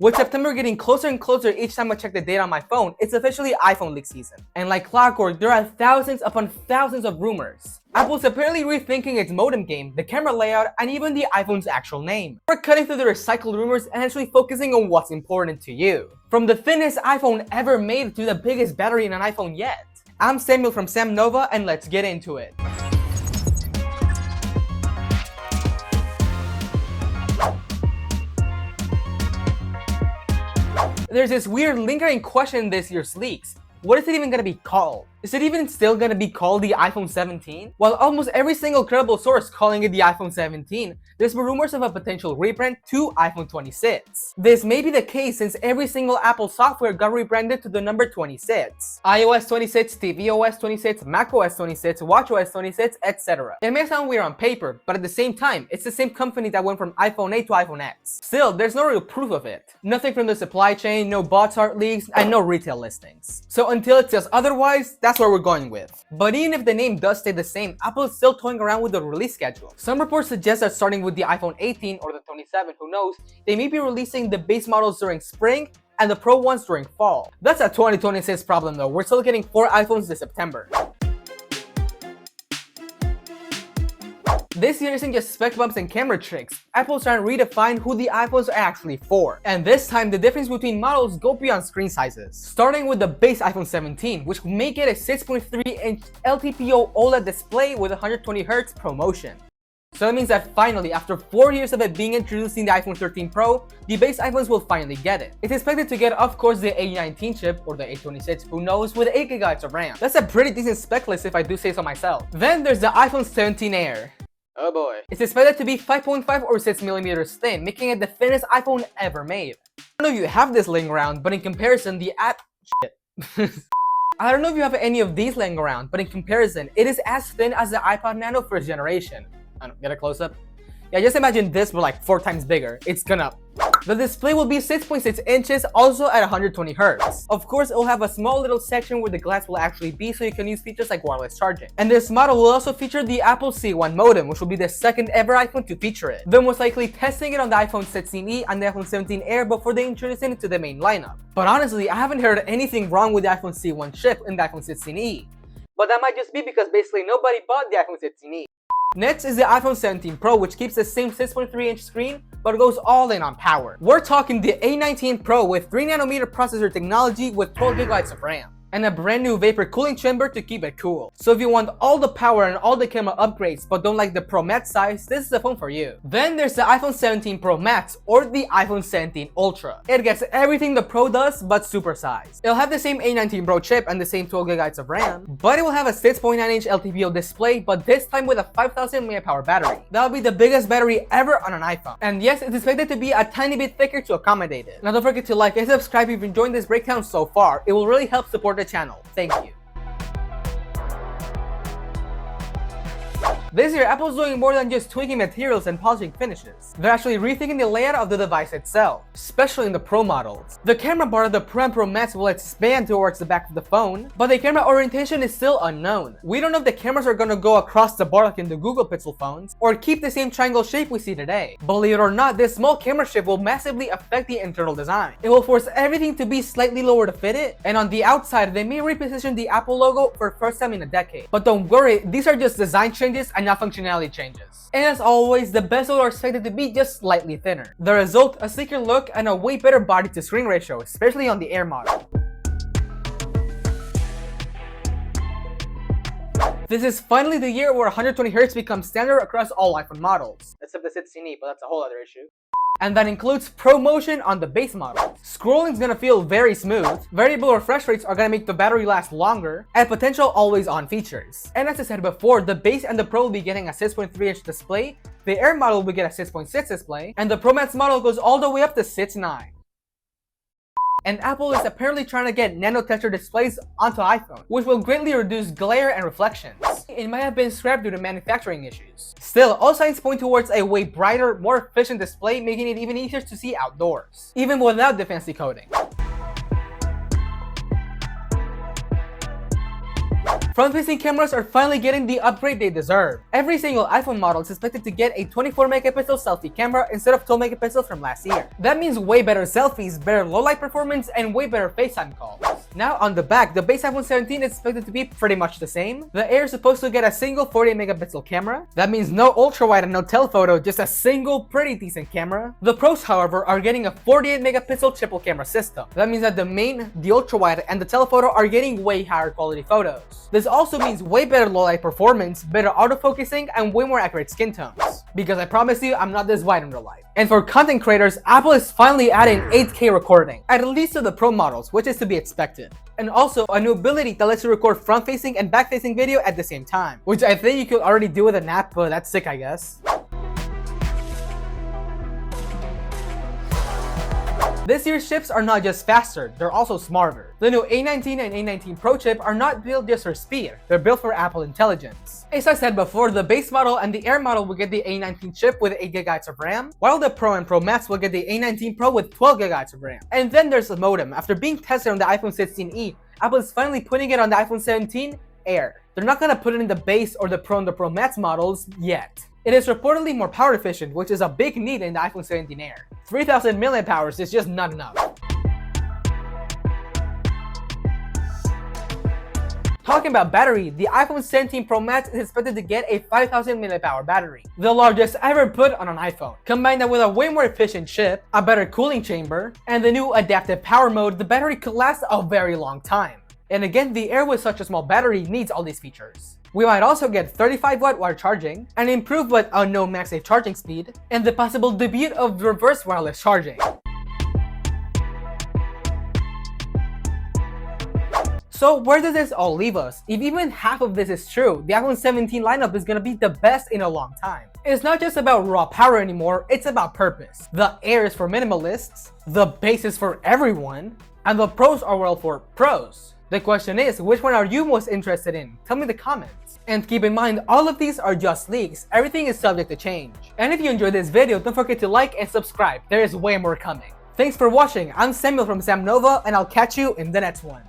With September getting closer and closer each time I check the date on my phone, it's officially iPhone leak season. And like clockwork, there are thousands upon thousands of rumors. Apple's apparently rethinking its modem game, the camera layout, and even the iPhone's actual name. We're cutting through the recycled rumors and actually focusing on what's important to you. From the thinnest iPhone ever made to the biggest battery in an iPhone yet. I'm Samuel from Sam Nova, and let's get into it. There's this weird lingering question in this year's leaks. What is it even gonna be called? Is it even still gonna be called the iPhone 17? While almost every single credible source calling it the iPhone 17, there's been rumors of a potential rebrand to iPhone 26. This may be the case since every single Apple software got rebranded to the number 26. iOS 26, tvOS 26, macOS 26, watchOS 26, etc. It may sound weird on paper, but at the same time, it's the same company that went from iPhone 8 to iPhone X. Still, there's no real proof of it. Nothing from the supply chain, no bots art leaks, and no retail listings. So until it says otherwise, that's what we're going with. But even if the name does stay the same, Apple is still toying around with the release schedule. Some reports suggest that starting with the iPhone 18 or the 27, who knows, they may be releasing the base models during spring and the Pro ones during fall. That's a 2026 problem though, we're still getting 4 iPhones this September. This year isn't just spec bumps and camera tricks. Apple's trying to redefine who the iPhones are actually for. And this time, the difference between models go beyond screen sizes. Starting with the base iPhone 17, which may get a 6.3-inch LTPO OLED display with 120Hz ProMotion. So that means that finally, after 4 years of it being introduced in the iPhone 13 Pro, the base iPhones will finally get it. It's expected to get, of course, the A19 chip, or the A26, who knows, with 8GB of RAM. That's a pretty decent spec list if I do say so myself. Then there's the iPhone 17 Air. Oh boy. It's expected to be 5.5 or 6mm thin, making it the thinnest iPhone ever made. I don't know if you have this laying around, but in comparison, the app shit. I don't know if you have any of these laying around, but in comparison, it is as thin as the iPod Nano first generation. I don't get a close up. Yeah, just imagine this but like 4 times bigger. It's gonna. The display will be 6.6 inches, also at 120Hz. Of course, it will have a small little section where the glass will actually be, so you can use features like wireless charging. And this model will also feature the Apple C1 modem, which will be the second ever iPhone to feature it. They're most likely testing it on the iPhone 16e and the iPhone 17 Air before they introduce it into the main lineup. But honestly, I haven't heard anything wrong with the iPhone C1 chip in the iPhone 16e. But that might just be because basically nobody bought the iPhone 16e. Next is the iPhone 17 Pro, which keeps the same 6.3-inch screen, but goes all in on power. We're talking the A19 Pro with 3nm processor technology with 12GB of RAM. And a brand new vapor cooling chamber to keep it cool. So if you want all the power and all the camera upgrades but don't like the Pro Max size, this is the phone for you. Then there's the iPhone 17 Pro Max or the iPhone 17 Ultra. It gets everything the Pro does but supersized. It'll have the same A19 Pro chip and the same 12GB of RAM, but it will have a 6.9-inch LTPO display, but this time with a 5000 mAh battery. That'll be the biggest battery ever on an iPhone. And yes, it's expected to be a tiny bit thicker to accommodate it. Now don't forget to like and subscribe if you've enjoyed this breakdown so far. It will really help support the channel. Thank you. This year, Apple's doing more than just tweaking materials and polishing finishes. They're actually rethinking the layout of the device itself, especially in the Pro models. The camera bar of the Pro and Pro Max will expand towards the back of the phone, but the camera orientation is still unknown. We don't know if the cameras are gonna go across the bar like in the Google Pixel phones, or keep the same triangle shape we see today. Believe it or not, this small camera shift will massively affect the internal design. It will force everything to be slightly lower to fit it, and on the outside, they may reposition the Apple logo for the first time in a decade. But don't worry, these are just design changes and not functionality changes. And as always, the bezels are expected to be just slightly thinner. The result, a sleeker look and a way better body to screen ratio, especially on the Air model. This is finally the year where 120Hz becomes standard across all iPhone models. Except the 16e, but that's a whole other issue. And that includes ProMotion on the base model. Scrolling's gonna feel very smooth, variable refresh rates are gonna make the battery last longer, and potential always-on features. And as I said before, the base and the Pro will be getting a 6.3-inch display, the Air model will get a 6.6 display, and the Pro Max model goes all the way up to 6.9. And Apple is apparently trying to get nano texture displays onto iPhone, which will greatly reduce glare and reflections. It might have been scrapped due to manufacturing issues. Still, all signs point towards a way brighter, more efficient display, making it even easier to see outdoors, even without the fancy coating. Front-facing cameras are finally getting the upgrade they deserve. Every single iPhone model is expected to get a 24-megapixel selfie camera instead of 12 megapixels from last year. That means way better selfies, better low-light performance, and way better FaceTime calls. Now on the back, the base iPhone 17 is expected to be pretty much the same. The Air is supposed to get a single 48-megapixel camera. That means no ultra-wide and no telephoto, just a single pretty decent camera. The Pros, however, are getting a 48-megapixel triple camera system. That means that the main, the ultra-wide, and the telephoto are getting way higher quality photos. This also means way better low-light performance, better autofocusing, and way more accurate skin tones. Because I promise you, I'm not this white in real life. And for content creators, Apple is finally adding 8K recording, at least to the Pro models, which is to be expected. And also a new ability that lets you record front-facing and back-facing video at the same time, which I think you could already do with an app, but that's sick, I guess. This year's chips are not just faster, they're also smarter. The new A19 and A19 Pro chip are not built just for speed, they're built for Apple intelligence. As I said before, the base model and the Air model will get the A19 chip with 8GB of RAM, while the Pro and Pro Max will get the A19 Pro with 12GB of RAM. And then there's the modem. After being tested on the iPhone 16e, Apple is finally putting it on the iPhone 17 Air. They're not gonna put it in the base or the Pro and the Pro Max models yet. It is reportedly more power efficient, which is a big need in the iPhone 17 Air. 3000 mAh is just not enough. Talking about battery, the iPhone 17 Pro Max is expected to get a 5000 mAh battery, the largest ever put on an iPhone. Combine that with a way more efficient chip, a better cooling chamber, and the new adaptive power mode, the battery could last a very long time. And again, the Air with such a small battery needs all these features. We might also get 35-watt wire charging, an improved but unknown MagSafe charging speed, and the possible debut of reverse wireless charging. So where does this all leave us? If even half of this is true, the iPhone 17 lineup is gonna be the best in a long time. It's not just about raw power anymore, it's about purpose. The Air is for minimalists, the base is for everyone, and the Pros are well for pros. The question is, which one are you most interested in? Tell me in the comments. And keep in mind, all of these are just leaks. Everything is subject to change. And if you enjoyed this video, don't forget to like and subscribe. There is way more coming. Thanks for watching. I'm Samuel from Sam Nova, and I'll catch you in the next one.